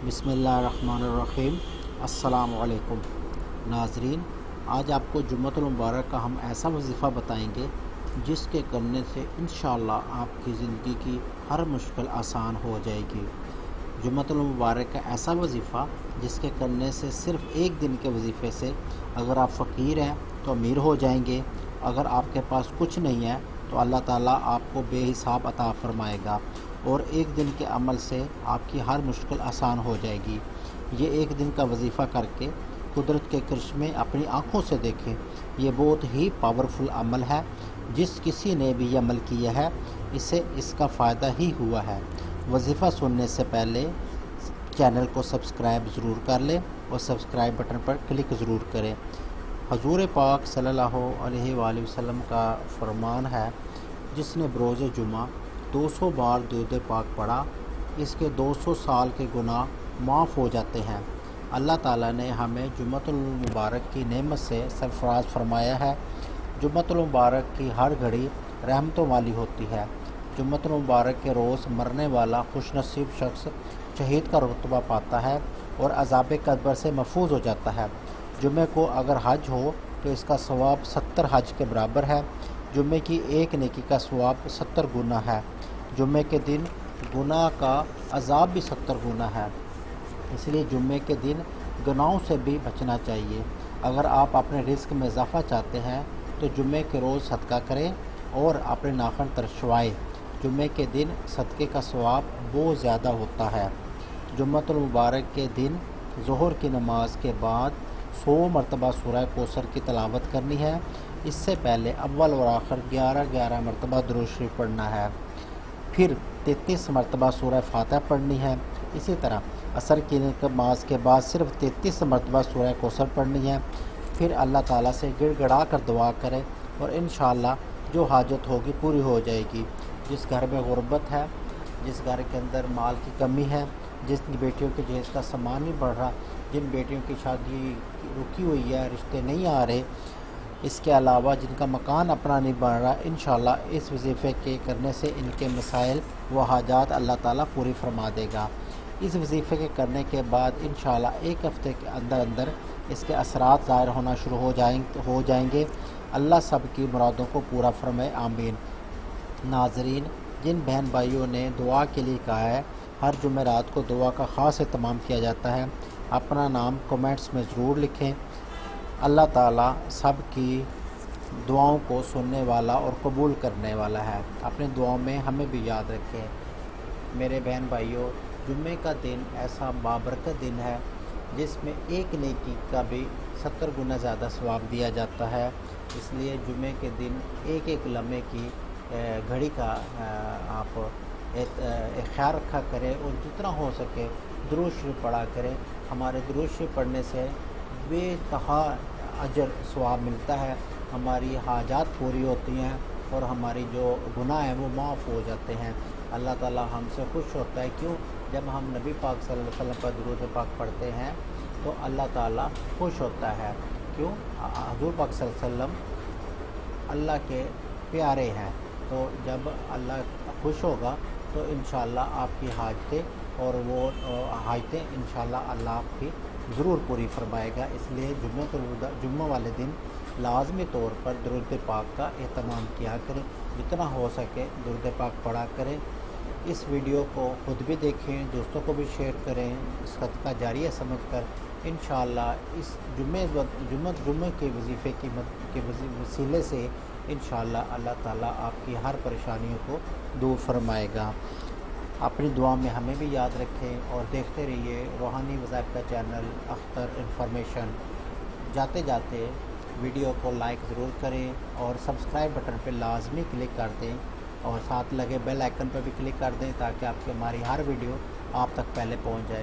بسم اللہ الرحمن الرحیم۔ السلام علیکم ناظرین، آج آپ کو جمعۃ المبارک کا ہم ایسا وظیفہ بتائیں گے جس کے کرنے سے انشاءاللہ آپ کی زندگی کی ہر مشکل آسان ہو جائے گی۔ جمعۃ المبارک کا ایسا وظیفہ جس کے کرنے سے صرف ایک دن کے وظیفے سے اگر آپ فقیر ہیں تو امیر ہو جائیں گے، اگر آپ کے پاس کچھ نہیں ہے تو اللہ تعالیٰ آپ کو بے حساب عطا فرمائے گا، اور ایک دن کے عمل سے آپ کی ہر مشکل آسان ہو جائے گی۔ یہ ایک دن کا وظیفہ کر کے قدرت کے کرشمے اپنی آنکھوں سے دیکھیں۔ یہ بہت ہی پاورفل عمل ہے، جس کسی نے بھی یہ عمل کیا ہے اسے اس کا فائدہ ہی ہوا ہے۔ وظیفہ سننے سے پہلے چینل کو سبسکرائب ضرور کر لیں اور سبسکرائب بٹن پر کلک ضرور کریں۔ حضور پاک صلی اللہ علیہ وآلہ وسلم کا فرمان ہے، جس نے بروز جمعہ 200 بار درود پاک پڑھا، اس کے 200 سال کے گناہ معاف ہو جاتے ہیں۔ اللہ تعالیٰ نے ہمیں جمعۃ المبارک کی نعمت سے سرفراز فرمایا ہے۔ جمعۃ المبارک کی ہر گھڑی رحمتوں والی ہوتی ہے۔ جمعۃ المبارک کے روز مرنے والا خوش نصیب شخص شہید کا رتبہ پاتا ہے اور عذاب قبر سے محفوظ ہو جاتا ہے۔ جمعے کو اگر حج ہو تو اس کا ثواب 70 حج کے برابر ہے۔ جمعے کی ایک نیکی کا ثواب 70 گنا ہے۔ جمعے کے دن گناہ کا عذاب بھی 70 گنا ہے، اس لیے جمعے کے دن گناہوں سے بھی بچنا چاہیے۔ اگر آپ اپنے رزق میں اضافہ چاہتے ہیں تو جمعے کے روز صدقہ کریں اور اپنے ناخن ترشوائیں۔ جمعے کے دن صدقے کا ثواب بہت زیادہ ہوتا ہے۔ جمعۃ المبارک کے دن ظہر کی نماز کے بعد 100 مرتبہ سورہ کوثر کی تلاوت کرنی ہے۔ اس سے پہلے اول اور آخر 11 مرتبہ درود شریف پڑھنا ہے، پھر 33 مرتبہ سورہ فاتحہ پڑھنی ہے۔ اسی طرح عصر کی نماز کے بعد صرف 33 مرتبہ سورہ کوثر پڑھنی ہے، پھر اللہ تعالیٰ سے گڑ گڑا کر دعا کریں اور انشاءاللہ جو حاجت ہوگی پوری ہو جائے گی۔ جس گھر میں غربت ہے، جس گھر کے اندر مال کی کمی ہے، جس بیٹیوں کے جہیز کا سامان نہیں بڑھ رہا، جن بیٹیوں کی شادی رکی ہوئی ہے، رشتے نہیں آ رہے، اس کے علاوہ جن کا مکان اپنا نہیں بن رہا، انشاءاللہ اس وظیفے کے کرنے سے ان کے مسائل و حاجات اللہ تعالیٰ پوری فرما دے گا۔ اس وظیفے کے کرنے کے بعد انشاءاللہ ایک ہفتے کے اندر اندر اس کے اثرات ظاہر ہونا شروع ہو جائیں گے۔ اللہ سب کی مرادوں کو پورا فرمائے، آمین۔ ناظرین، جن بہن بھائیوں نے دعا کے لیے کہا ہے، ہر جمعرات کو دعا کا خاص اہتمام کیا جاتا ہے۔ اپنا نام کومنٹس میں ضرور لکھیں۔ اللہ تعالیٰ سب کی دعاؤں کو سننے والا اور قبول کرنے والا ہے۔ اپنی دعاؤں میں ہمیں بھی یاد رکھیں۔ میرے بہن بھائیوں، جمعے کا دن ایسا بابرکت دن ہے جس میں ایک نیکی کا بھی 70 گنا زیادہ ثواب دیا جاتا ہے۔ اس لیے جمعے کے دن ایک ایک لمحے کی گھڑی کا آپ خیال رکھا کریں اور جتنا ہو سکے درود شریف پڑھا کریں۔ ہمارے درود شریف پڑھنے سے بے انتہا اجر ثواب ملتا ہے، ہماری حاجات پوری ہوتی ہیں اور ہماری جو گناہ ہیں وہ معاف ہو جاتے ہیں۔ اللہ تعالیٰ ہم سے خوش ہوتا ہے، کیوں؟ جب ہم نبی پاک صلی اللہ علیہ وسلم پر درود پاک پڑھتے ہیں تو اللہ تعالیٰ خوش ہوتا ہے، کیوں؟ حضور پاک صلی اللہ علیہ وسلم اللہ کے پیارے ہیں، تو جب اللہ خوش ہوگا تو انشاءاللہ آپ کی حاجتیں اور وہ حاجتیں انشاءاللہ اللہ آپ کی ضرور پوری فرمائے گا۔ اس لیے جمعہ والے دن لازمی طور پر درود پاک کا اہتمام کیا کریں، جتنا ہو سکے درود پاک پڑھا کریں۔ اس ویڈیو کو خود بھی دیکھیں، دوستوں کو بھی شیئر کریں، صدقہ جاریہ سمجھ کر انشاءاللہ اس جمعہ کے وظیفے کے وسیلے سے انشاءاللہ اللہ تعالیٰ آپ کی ہر پریشانیوں کو دور فرمائے گا۔ اپنی دعا میں ہمیں بھی یاد رکھیں اور دیکھتے رہیے روحانی وظائف کا چینل اختر انفارمیشن۔ جاتے جاتے ویڈیو کو لائک ضرور کریں اور سبسکرائب بٹن پہ لازمی کلک کر دیں اور ساتھ لگے بیل آئیکن پہ بھی کلک کر دیں تاکہ آپ کی ہماری ہر ویڈیو آپ تک پہلے پہنچ جائے۔